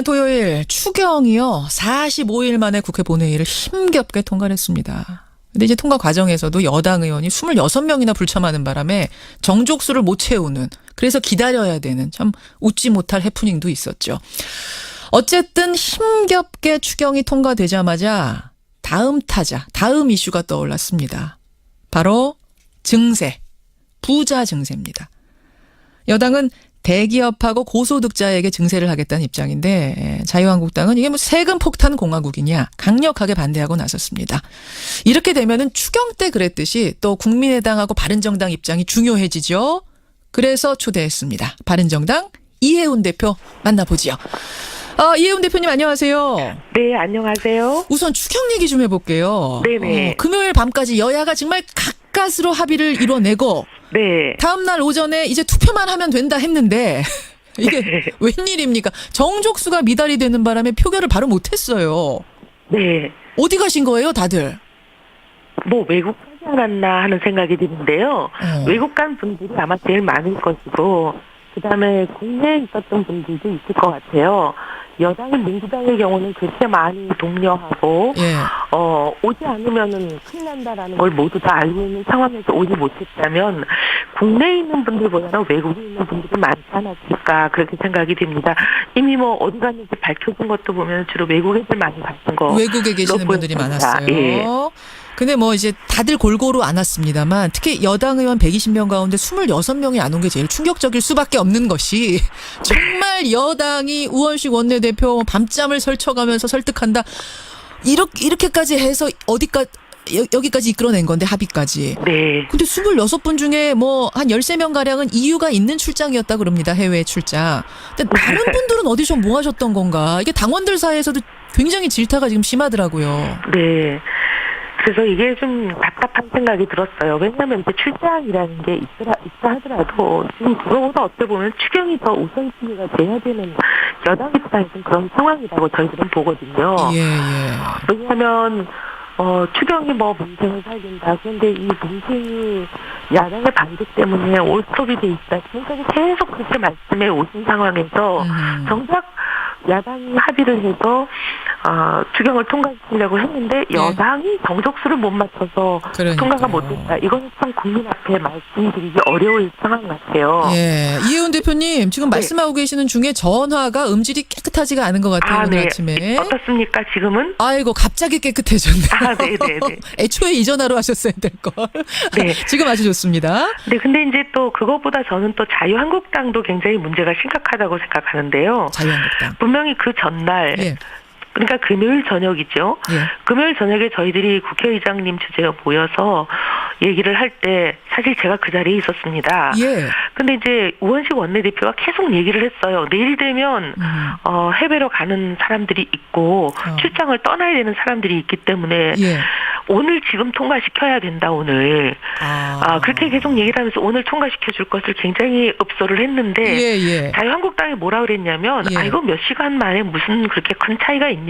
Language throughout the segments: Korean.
토요일 추경이요. 45일 만에 국회 본회의를 힘겹게 통과를 했습니다. 근데 이제 통과 과정에서도 여당 의원이 26명이나 불참하는 바람에 정족수를 못 채우는, 그래서 기다려야 되는 참 웃지 못할 해프닝도 있었죠. 어쨌든 힘겹게 추경이 통과되자마자 다음 타자, 다음 이슈가 떠올랐습니다. 바로 증세, 부자 증세입니다. 여당은 대기업하고 고소득자에게 증세를 하겠다는 입장인데 자유한국당은 이게 뭐 세금 폭탄 공화국이냐 강력하게 반대하고 나섰습니다. 이렇게 되면은 추경 때 그랬듯이 또 국민의당하고 바른정당 입장이 중요해지죠. 그래서 초대했습니다. 바른정당 이해운 대표 만나보지요. 이해운 대표님 안녕하세요. 네, 안녕하세요. 우선 추경 얘기 좀 해볼게요. 네네. 금요일 밤까지 여야가 정말 가까스로 합의를 이뤄내고 네. 다음 날 오전에 이제 투표만 하면 된다 했는데 이게 웬일입니까? 정족수가 미달이 되는 바람에 표결을 바로 못했어요. 네. 어디 가신 거예요, 다들? 뭐 외국 가지 않았나 하는 생각이 드는데요. 외국 간 분들이 아마 제일 많을 것이고 그다음에 국내에 있었던 분들도 있을 것 같아요. 여당인 민주당의 경우는 그렇게 많이 독려하고 예. 오지 않으면은 큰일 난다라는 걸 모두 다 알고 있는 상황에서 오지 못했다면 국내에 있는 분들보다는 외국에 있는 분들이 많지 않았을까 그렇게 생각이 됩니다. 이미 뭐 어디 갔는지 밝혀진 것도 보면 주로 외국 애들 많이 갔던 거. 외국에 계시는 분들이 많았어요. 예. 근데 뭐 이제 다들 골고루 안 왔습니다만 특히 여당 의원 120명 가운데 26명이 안 온 게 제일 충격적일 수밖에 없는 것이 정말 여당이 우원식 원내대표 밤잠을 설쳐가면서 설득한다. 이렇게까지 해서 여기까지 이끌어낸 건데 합의까지. 네. 근데 26분 중에 뭐 한 13명 가량은 이유가 있는 출장이었다 그럽니다. 해외 출장. 근데 다른 분들은 어디서 뭐 하셨던 건가? 이게 당원들 사이에서도 굉장히 질타가 지금 심하더라고요. 네. 그래서 이게 좀 답답한 생각이 들었어요. 왜냐하면 이제 출장이라는 게 있다 하더라도 지금 그거보다 어떻게 보면 추경이 더 우선순위가 돼야 되는 여당 입장에서는 그런 상황이라고 저희들은 보거든요. 예. 왜냐하면 추경이 뭐 민생을 살린다. 그런데 이 민생이 야당의 반대 때문에 올스톱이 돼 있다. 지금까지 계속 그렇게 말씀해 오신 상황에서 정작 야당이 합의를 해서 추경을 통과시키려고 했는데 여당이 정족수를 못 맞춰서 통과가 못됐다. 이건 참 국민 앞에 말씀드리기 어려울 상황 같아요. 예, 이해운 대표님 지금 말씀하고 계시는 중에 전화가 음질이 깨끗하지가 않은 것 같아요. 오늘 아침에. 어떻습니까? 지금은? 아이고 갑자기 깨끗해졌네요. 네네네. 애초에 이 전화로 하셨어야 될 걸. 네. 지금 아주 좋습니다. 네, 근데 이제 또 그것보다 저는 또 자유한국당도 굉장히 문제가 심각하다고 생각하는데요. 자유한국당. 분명히 그 전날. 예. 그러니까 금요일 저녁이죠. 예. 금요일 저녁에 저희들이 국회의장님 주제에 모여서 얘기를 할 때 사실 제가 그 자리에 있었습니다. 예. 근데 이제 우원식 원내대표가 계속 얘기를 했어요. 내일 되면 해외로 가는 사람들이 있고 출장을 떠나야 되는 사람들이 있기 때문에 예. 오늘 지금 통과시켜야 된다 오늘. 그렇게 계속 얘기를 하면서 오늘 통과시켜 줄 것을 굉장히 읍소를 했는데 예. 자유한국당이 뭐라 그랬냐면 이거 몇 시간 만에 무슨 그렇게 큰 차이가 있냐.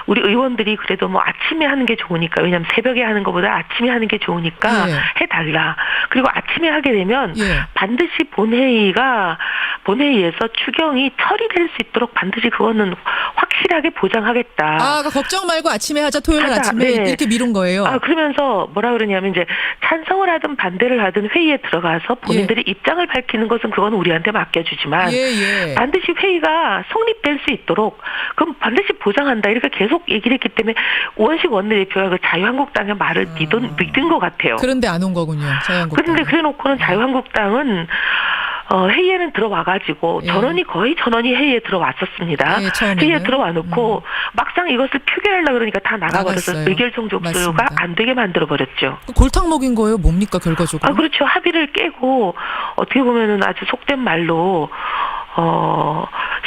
우리 의원들이 그래도 뭐 아침에 하는 게 좋으니까, 왜냐하면 새벽에 하는 것보다 아침에 하는 게 좋으니까 해달라. 그리고 아침에 하게 되면 반드시 본회의에서 추경이 처리될 수 있도록 반드시 그거는 확실하게 보장하겠다. 그러니까 걱정 말고 아침에 하자, 토요일 날 아침에 이렇게 미룬 거예요. 그러면서 뭐라 그러냐면 이제 찬성을 하든 반대를 하든 회의에 들어가서 본인들이 입장을 밝히는 것은 그건 우리한테 맡겨주지만 반드시 회의가 성립될 수 있도록 그럼 반드시 보장한다. 이렇게 계속 얘기를 했기 때문에 우원식 원내대표가 그 자유한국당의 말을 믿은 것 같아요. 그런데 안 온 거군요. 자유한국당. 그런데 그래놓고는 자유한국당은 회의에는 들어와가지고 거의 전원이 회의에 들어왔었습니다. 회의에 들어와 놓고 막상 이것을 표결하려고 그러니까 다 나가버려서 의결 정족수가 안 되게 만들어버렸죠. 골탕 먹인 거예요? 뭡니까 결과적으로? 그렇죠. 합의를 깨고 어떻게 보면은 아주 속된 말로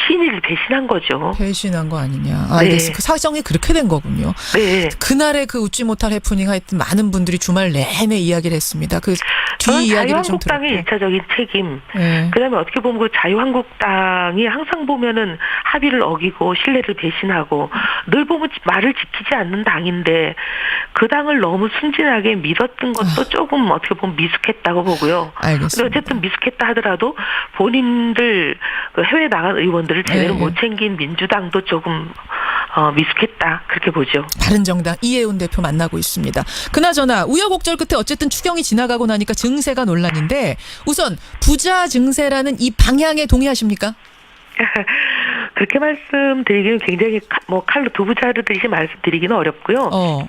신의를 배신한 거죠. 배신한 거 아니냐. 알겠습니다. 그 사정이 그렇게 된 거군요. 네. 그날의 그 웃지 못할 해프닝 하여튼 많은 분들이 주말 내내 이야기를 했습니다. 그 뒤 이야기를 좀 들었고. 자유한국당의 1차적인 책임. 그다음에 어떻게 보면 그 자유한국당이 항상 보면은 합의를 어기고 신뢰를 배신하고 늘 보면 말을 지키지 않는 당인데 그 당을 너무 순진하게 믿었던 것도 조금 어떻게 보면 미숙했다고 보고요. 알겠습니다. 근데 어쨌든 미숙했다 하더라도 본인들 그 해외 나간 의원들을 제대로 예, 예. 못 챙긴 민주당도 조금 미숙했다 그렇게 보죠. 바른정당 이해운 대표 만나고 있습니다. 그나저나 우여곡절 끝에 어쨌든 추경이 지나가고 나니까 증세가 논란인데 우선 부자 증세라는 이 방향에 동의하십니까? 그렇게 말씀드리기는 굉장히 칼로 두부 자르듯이 말씀드리기는 어렵고요.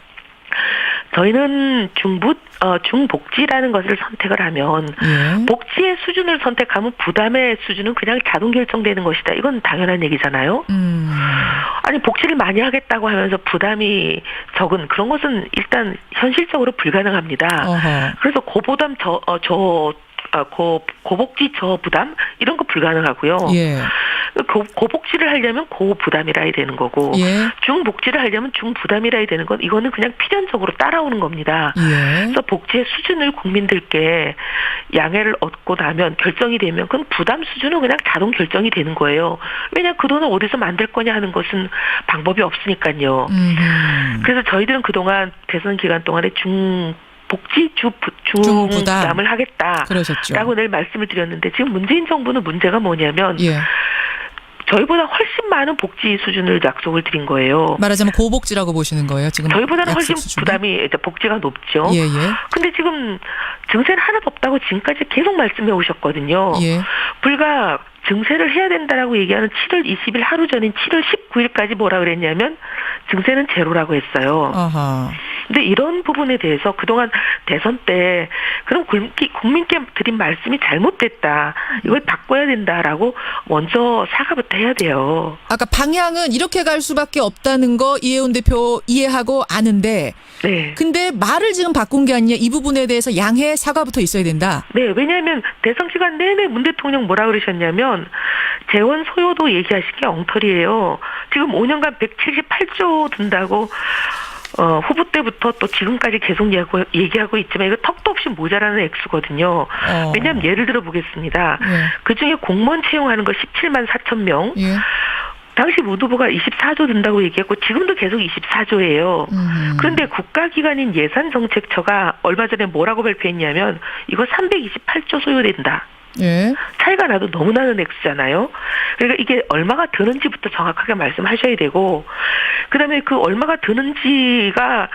저희는 중복지라는 것을 선택을 하면 예. 복지의 수준을 선택하면 부담의 수준은 그냥 자동 결정되는 것이다. 이건 당연한 얘기잖아요. 아니 복지를 많이 하겠다고 하면서 부담이 적은 그런 것은 일단 현실적으로 불가능합니다. 어허. 그래서 고부담 고복지 저부담 이런 거 불가능하고요. 예. 고복지를 하려면 고부담이라 해야 되는 거고 예. 중복지를 하려면 중부담이라 해야 되는 건 이거는 그냥 필연적으로 따라오는 겁니다. 예. 그래서 복지의 수준을 국민들께 양해를 얻고 나면 결정이 되면 그건 부담 수준은 그냥 자동 결정이 되는 거예요. 왜냐 그 돈을 어디서 만들 거냐 하는 것은 방법이 없으니까요. 그래서 저희들은 그동안 대선 기간 동안에 복지 중부담을 하겠다라고 그러셨죠. 늘 말씀을 드렸는데 지금 문재인 정부는 문제가 뭐냐면 예. 저희보다 훨씬 많은 복지 수준을 약속을 드린 거예요. 말하자면 고복지라고 보시는 거예요. 지금 저희보다는 훨씬 수준이? 부담이 복지가 높죠. 예, 예. 근데 지금 증세는 하나도 없다고 지금까지 계속 말씀해 오셨거든요. 예. 불과 증세를 해야 된다라고 얘기하는 7월 20일 하루 전인 7월 19일까지 뭐라 그랬냐면 증세는 제로라고 했어요. 아하. 근데 이런 부분에 대해서 그동안 대선 때 그럼 국민께 드린 말씀이 잘못됐다. 이걸 바꿔야 된다라고 먼저 사과부터 해야 돼요. 아까 방향은 이렇게 갈 수밖에 없다는 거 이해운 대표 이해하고 아는데 네. 근데 말을 지금 바꾼 게 아니냐 이 bu분에 대해서 양해 사과부터 있어야 된다. 네. 왜냐하면 대선 기간 내내 문 대통령 뭐라 그러셨냐면 재원 소요도 얘기하신 게 엉터리예요. 지금 5년간 178조 든다고 후보 때부터 또 지금까지 계속 얘기하고 있지만 이거 턱도 없이 모자라는 액수거든요. 왜냐하면 예를 들어 보겠습니다. 예. 그중에 공무원 채용하는 거 17만 4천 명. 예. 당시 무두부가 24조 든다고 얘기했고 지금도 계속 24조예요. 그런데 국가기관인 예산정책처가 얼마 전에 뭐라고 발표했냐면 이거 328조 소요된다. 예. 차이가 나도 너무 나는 액수잖아요. 그러니까 이게 얼마가 드는지부터 정확하게 말씀하셔야 되고 그다음에 그 얼마가 드는지가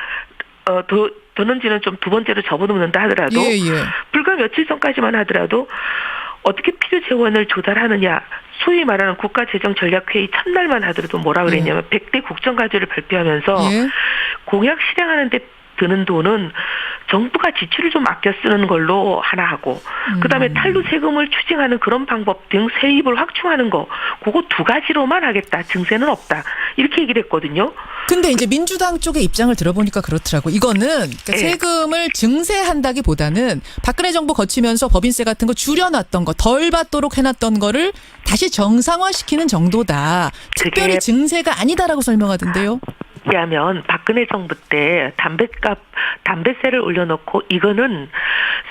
드는지는 좀 두 번째로 접어놓는다 하더라도 예, 예. 불과 며칠 전까지만 하더라도 어떻게 필요 재원을 조달하느냐 소위 말하는 국가재정전략회의 첫날만 하더라도 뭐라 그랬냐면 100대 국정과제를 발표하면서 예. 공약 실행하는 데 드는 돈은 정부가 지출을 좀 아껴 쓰는 걸로 하나 하고 그다음에 탈루 세금을 추징하는 그런 방법 등 세입을 확충하는 거 그거 두 가지로만 하겠다. 증세는 없다. 이렇게 얘기를 했거든요. 근데 이제 민주당 쪽의 입장을 들어보니까 그렇더라고. 이거는 그러니까 네. 세금을 증세한다기보다는 박근혜 정부 거치면서 법인세 같은 거 줄여놨던 거 덜 받도록 해놨던 거를 다시 정상화시키는 정도다. 특별히 그게 증세가 아니다라고 설명하던데요. 하면 박근혜 정부 때 담배세를 올려놓고 이거는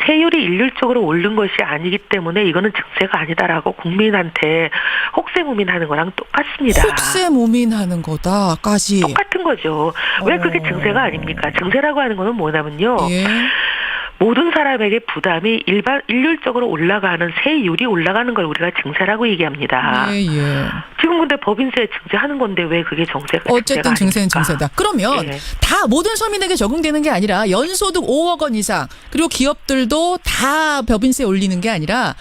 세율이 일률적으로 오른 것이 아니기 때문에 이거는 증세가 아니다라고 국민한테 혹세무민하는 거랑 똑같습니다. 혹세무민하는 거다까지. 똑같은 거죠. 왜 그게 증세가 아닙니까? 증세라고 하는 거는 뭐냐면요. 예. 모든 사람에게 부담이 일률적으로 올라가는 세율이 올라가는 걸 우리가 증세라고 얘기합니다. 예, 예. 지금 근데 법인세 증세하는 건데 왜 그게 증세가 어쨌든 증세는 아닙니까? 증세다. 그러면 예. 다 모든 서민에게 적용되는 게 아니라 연소득 5억 원 이상 그리고 기업들도 다 법인세 올리는 게 아니라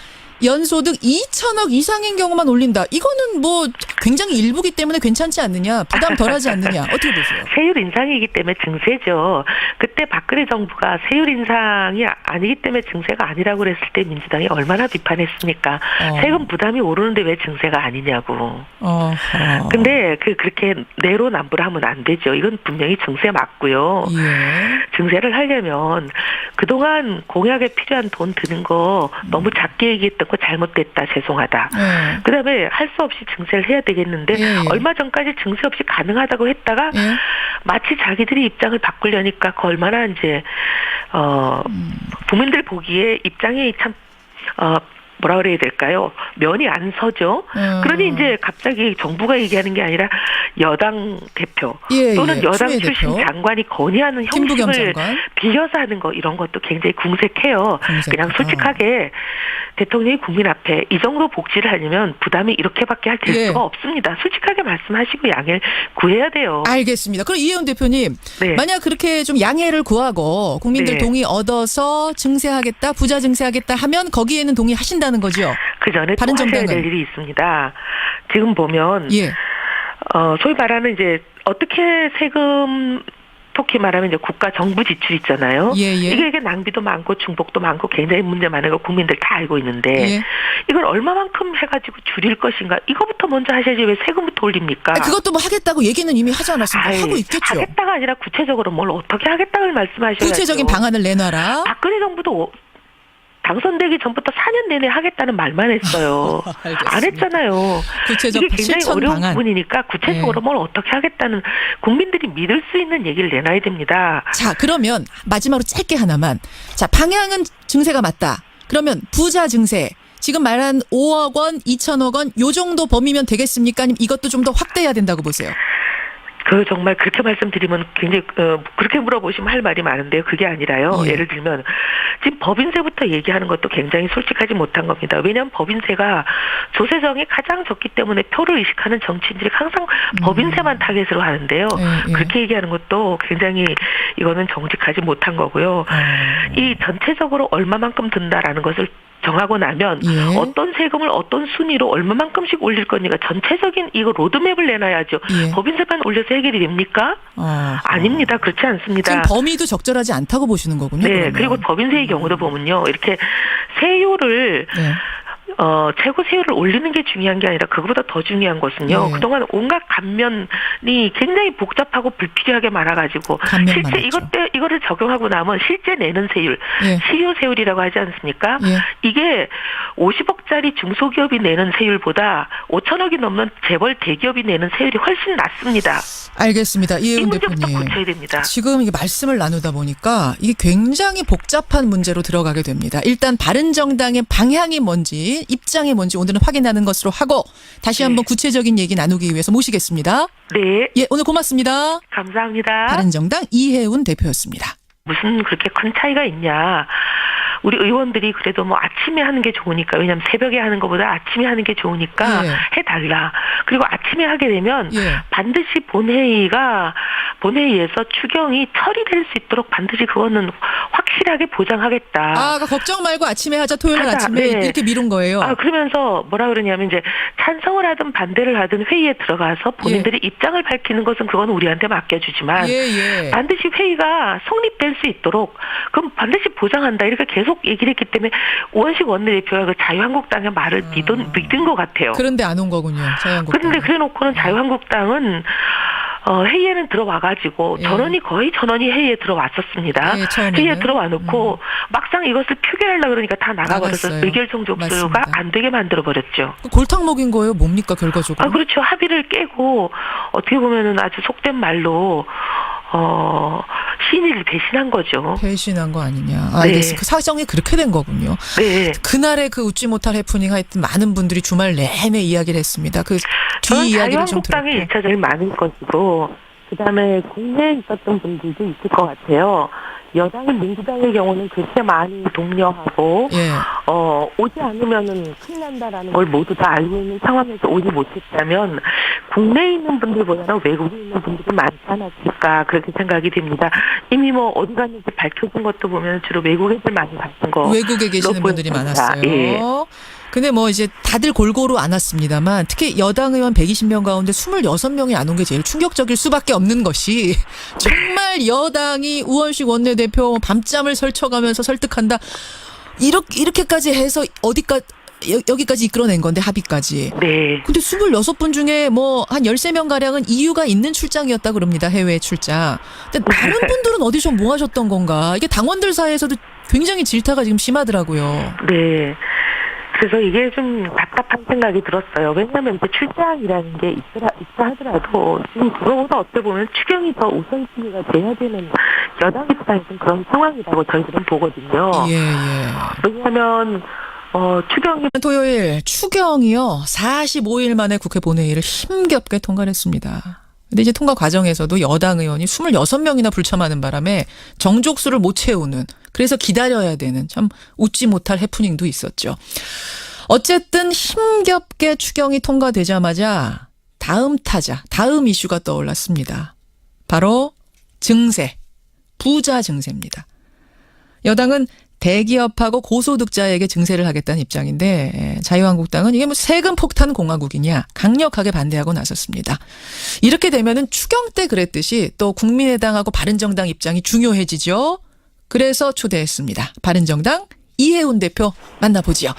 연소득 2천억 이상인 경우만 올린다. 이거는 뭐 굉장히 일부기 때문에 괜찮지 않느냐. 부담 덜하지 않느냐. 어떻게 보세요? 세율 인상이기 때문에 증세죠. 그때 박근혜 정부가 세율 인상이 아니기 때문에 증세가 아니라고 그랬을 때 민주당이 얼마나 비판했습니까? 세금 부담이 오르는데 왜 증세가 아니냐고. 근데 그렇게 내로남불 하면 안 되죠. 이건 분명히 증세 맞고요. 예. 증세를 하려면 그동안 공약에 필요한 돈 드는 거 너무 작게 얘기했던 거 잘못됐다. 죄송하다. 예. 그다음에 할 수 없이 증세를 해야 되겠는데 예. 얼마 전까지 증세 없이 가능하다고 했다가 예. 마치 자기들이 입장을 바꾸려니까 그 얼마나 이제 국민들 보기에 입장이 참 뭐라 그래야 될까요? 면이 안 서죠. 그러니 이제 갑자기 정부가 얘기하는 게 아니라 여당 대표 또는 여당 출신 대표. 장관이 건의하는 형식을 빌려서 하는 거 이런 것도 굉장히 궁색해요. 그냥 솔직하게 대통령이 국민 앞에 이 정도 복지를 하려면 부담이 이렇게밖에 될 수가 없습니다. 솔직하게 말씀하시고 양해를 구해야 돼요. 알겠습니다. 그럼 이혜훈 대표님, 만약 그렇게 좀 양해를 구하고 국민들 동의 얻어서 증세하겠다, 부자 증세하겠다 하면 거기에는 동의하신다는 거죠? 그 전에 또 하셔야 될 일이 있습니다. 지금 보면 소위 말하는 이제 어떻게 세금 특히 말하면 이제 국가 정부 지출 있잖아요. 이게 낭비도 많고 중복도 많고 굉장히 문제 많은 거 국민들 다 알고 있는데 이걸 얼마만큼 해가지고 줄일 것인가 이거부터 먼저 하셔야지 왜 세금부터 올립니까? 그것도 뭐 하겠다고 얘기는 이미 하지 않았습니까? 하고 있겠죠. 하겠다가 아니라 구체적으로 뭘 어떻게 하겠다고 말씀하셔야죠. 구체적인 방안을 내놔라. 박근혜 정부도 당선되기 전부터 4년 내내 하겠다는 말만 했어요. 안 했잖아요. 구체적 이게 굉장히 어려운 방안. 부분이니까 구체적으로 뭘 어떻게 하겠다는 국민들이 믿을 수 있는 얘기를 내놔야 됩니다. 자, 그러면 마지막으로 짧게 하나만. 자, 방향은 증세가 맞다. 그러면 부자 증세. 지금 말한 5억 원, 2천억 원 요 정도 범위면 되겠습니까? 아니면 이것도 좀 더 확대해야 된다고 보세요? 정말 그렇게 말씀드리면 굉장히 그렇게 물어보시면 할 말이 많은데요. 그게 아니라요. 예를 들면 지금 법인세부터 얘기하는 것도 굉장히 솔직하지 못한 겁니다. 왜냐하면 법인세가 조세정이 가장 적기 때문에 표를 의식하는 정치인들이 항상 법인세만 타겟으로 하는데요. 그렇게 얘기하는 것도 굉장히 이거는 정직하지 못한 거고요. 이 전체적으로 얼마만큼 든다라는 것을 정하고 나면 어떤 세금을 어떤 순위로 얼마만큼씩 올릴 거니까 전체적인 이거 로드맵을 내놔야죠. 법인세만 올려서 해결이 됩니까? 아닙니다. 그렇지 않습니다. 지금 범위도 적절하지 않다고 보시는 거군요. 네. 그러면. 그리고 법인세의 경우도 보면요. 이렇게 세율을 최고 세율을 올리는 게 중요한 게 아니라 그거보다 더 중요한 것은요. 그동안 온갖 감면이 굉장히 복잡하고 불필요하게 많아가지고 실제 이거를 적용하고 나면 실제 내는 세율, 실효 세율이라고 하지 않습니까? 이게 50억짜리 중소기업이 내는 세율보다 5천억이 넘는 재벌 대기업이 내는 세율이 훨씬 낮습니다. 알겠습니다. 이혜훈 대표님. 고쳐야 됩니다. 지금 이게 말씀을 나누다 보니까 이게 굉장히 복잡한 문제로 들어가게 됩니다. 일단 바른정당의 방향이 뭔지 입장이 뭔지 오늘은 확인하는 것으로 하고 다시 한번 구체적인 얘기 나누기 위해서 모시겠습니다. 네. 오늘 고맙습니다. 감사합니다. 바른정당 이혜훈 대표였습니다. 무슨 그렇게 큰 차이가 있냐. 우리 의원들이 그래도 뭐 아침에 하는 게 좋으니까 왜냐하면 새벽에 하는 것보다 아침에 하는 게 좋으니까 해달라. 그리고 아침에 하게 되면 반드시 본회의에서 추경이 처리될 수 있도록 반드시 그거는 확실하게 보장하겠다. 그러니까 걱정 말고 아침에 하자. 토요일 아침에 이렇게 미룬 거예요. 그러면서 뭐라 그러냐면 이제 찬성을 하든 반대를 하든 회의에 들어가서 본인들이 입장을 밝히는 것은 그건 우리한테 맡겨주지만 반드시 회의가 성립될 수 있도록 그럼 반드시 보장한다. 이렇게 계속 얘기를 했기 때문에 우원식 원내대표가 그 자유한국당의 말을 믿은 것 같아요. 그런데 안 온 거군요. 자유한국당. 그런데 그래놓고는 자유한국당은 회의에는 들어와가지고 거의 전원이 회의에 들어왔었습니다. 회의에 들어와 놓고 막상 이것을 표결하려고 그러니까 다 나가버려서 의결 정족수가 안 되게 만들어버렸죠. 골탕 먹인 거예요? 뭡니까 결과적으로? 그렇죠. 합의를 깨고 어떻게 보면은 아주 속된 말로 시인을 배신한 거죠. 배신한 거 아니냐. 알겠습니다. 그 사정이 그렇게 된 거군요. 그날의 그 웃지 못할 해프닝 하여튼 많은 분들이 주말 내내 이야기를 했습니다. 그 뒤 이야기를 좀 들었고. 자유한국당이 1차적인 많은 것이고 그다음에 국내에 있었던 분들도 있을 것 같아요. 여당인 민주당의 경우는 그렇게 많이 독려하고 오지 않으면은 큰일 난다라는 걸 모두 다 알고 있는 상황에서 오지 못했다면 국내에 있는 분들보다는 외국에 있는 분들이 많지 않았을까 그렇게 생각이 됩니다. 이미 뭐 어디 갔는지 밝혀진 것도 보면 주로 외국 애들 많이 갔던 거 외국에 계시는 분들이 많았어요. 근데 뭐 이제 다들 골고루 안 왔습니다만 특히 여당 의원 120명 가운데 26명이 안 온 게 제일 충격적일 수밖에 없는 것이 정말 여당이 우원식 원내대표 밤잠을 설쳐가면서 설득한다. 이렇게까지 해서 여기까지 이끌어낸 건데 합의까지. 근데 26분 중에 뭐 한 13명 가량은 이유가 있는 출장이었다 그럽니다. 해외 출장. 근데 다른 분들은 어디서 뭐 하셨던 건가? 이게 당원들 사이에서도 굉장히 질타가 지금 심하더라고요. 그래서 이게 좀 답답한 생각이 들었어요. 왜냐하면 이제 출장이라는 게 있다 하더라도 지금 그거보다 어떻게 보면 추경이 더 우선순위가 돼야 되는 여당 입장에서는 그런 상황이라고 저희들은 보거든요. 왜냐하면 추경이 토요일 추경이요. 45일 만에 국회 본회의를 힘겹게 통과를 했습니다. 근데 이제 통과 과정에서도 여당 의원이 26명이나 불참하는 바람에 정족수를 못 채우는, 그래서 기다려야 되는 참 웃지 못할 해프닝도 있었죠. 어쨌든 힘겹게 추경이 통과되자마자 다음 타자, 다음 이슈가 떠올랐습니다. 바로 증세, 부자 증세입니다. 여당은 대기업하고 고소득자에게 증세를 하겠다는 입장인데 자유한국당은 이게 뭐 세금 폭탄 공화국이냐 강력하게 반대하고 나섰습니다. 이렇게 되면은 추경 때 그랬듯이 또 국민의당하고 바른정당 입장이 중요해지죠. 그래서 초대했습니다. 바른정당 이해운 대표 만나보지요.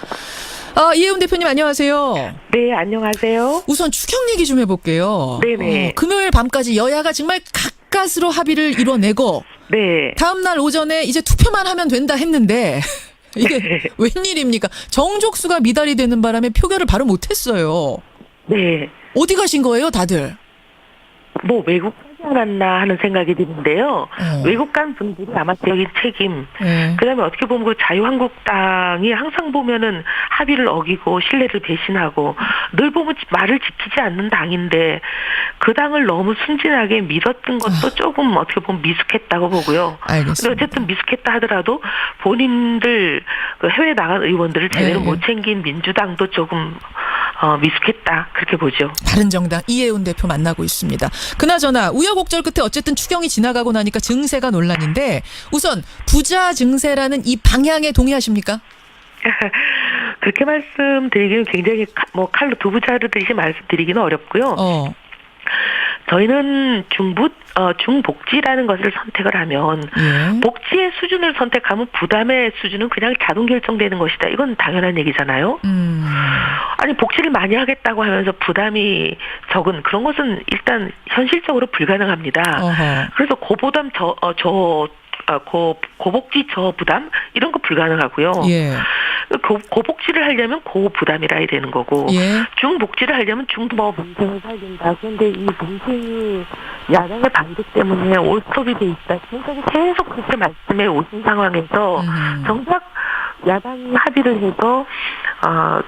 이해운 대표님 안녕하세요. 네, 안녕하세요. 우선 추경 얘기 좀 해볼게요. 네네. 금요일 밤까지 여야가 정말 가까스로 합의를 이뤄내고 네. 다음 날 오전에 이제 투표만 하면 된다 했는데 이게 웬일입니까? 정족수가 미달이 되는 바람에 표결을 바로 못했어요. 네. 어디 가신 거예요, 다들? 뭐 외국 가지 않았나 하는 생각이 드는데요. 외국 간 분들이 아마 적인 책임. 네. 그다음에 어떻게 보면 그 자유한국당이 항상 보면은 합의를 어기고 신뢰를 배신하고 늘 보면 말을 지키지 않는 당인데 그 당을 너무 순진하게 믿었던 것도 조금 어떻게 보면 미숙했다고 보고요. 알겠습니다. 근데 어쨌든 미숙했다 하더라도 본인들 그 해외 나간 의원들을 제대로 네. 못 챙긴 민주당도 조금 미숙했다 그렇게 보죠. 바른정당 이해운 대표 만나고 있습니다. 그나저나 우여곡절 끝에 어쨌든 추경이 지나가고 나니까 증세가 논란인데 우선 부자 증세라는 이 방향에 동의하십니까? 그렇게 말씀드리기는 굉장히 칼로 두부 자르듯이 말씀드리기는 어렵고요. 저희는 중복지라는 것을 선택을 하면 예. 복지의 수준을 선택하면 부담의 수준은 그냥 자동 결정되는 것이다. 이건 당연한 얘기잖아요. 아니 복지를 많이 하겠다고 하면서 부담이 적은 그런 것은 일단 현실적으로 불가능합니다. 어허. 그래서 고부담 고복지 저부담 이런 거 불가능하고요. 예. 고복지를 하려면 고부담이라 해야 되는 거고 예. 중복지를 하려면 민생을 살린다. 그런데 이 민생이 야당의 반대 때문에 올스톱이 돼 있다. 지금까지 계속 그렇게 말씀해 오신 상황에서 정작 야당이 합의를 해서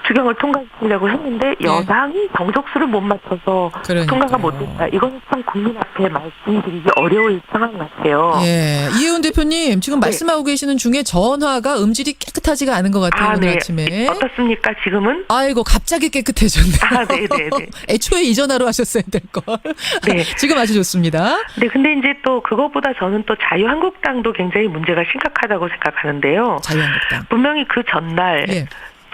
추경을 통과시키려고 했는데 여당이 정족수를 못 맞춰서 그러니까요. 통과가 못됐다. 이건 참 국민 앞에 말씀드리기 어려울 상황 같아요. 예. 이해운 대표님 지금 말씀하고 계시는 중에 전화가 음질이 깨끗하지가 않은 것 같아요. 오늘 아침에. 어떻습니까? 지금은? 아이고 갑자기 깨끗해졌네요. 네네네. 애초에 이 전화로 하셨어야 될 걸. 네. 지금 아주 좋습니다. 네, 근데 이제 또 그것보다 저는 또 자유한국당도 굉장히 문제가 심각하다고 생각하는데요. 자유한국당. 분명히 그 전날 예.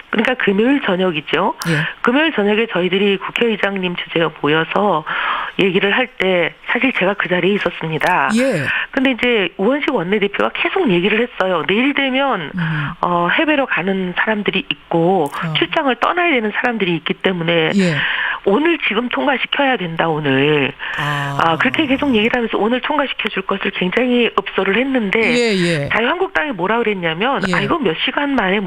그러니까 금요일 저녁이죠. 예. 금요일 저녁에 저희들이 국회의장님 주제에 모여서 얘기를 할 때 사실 제가 그 자리에 있었습니다. 예. 근데 이제 우원식 원내대표가 계속 얘기를 했어요. 내일 되면 해외로 가는 사람들이 있고 출장을 떠나야 되는 사람들이 있기 때문에 예. 오늘 지금 통과시켜야 된다 오늘. 그렇게 계속 얘기를 하면서 오늘 통과시켜 줄 것을 굉장히 읍소를 했는데 예. 자유한국당이 뭐라 그랬냐면 예. 이거 몇 시간 만에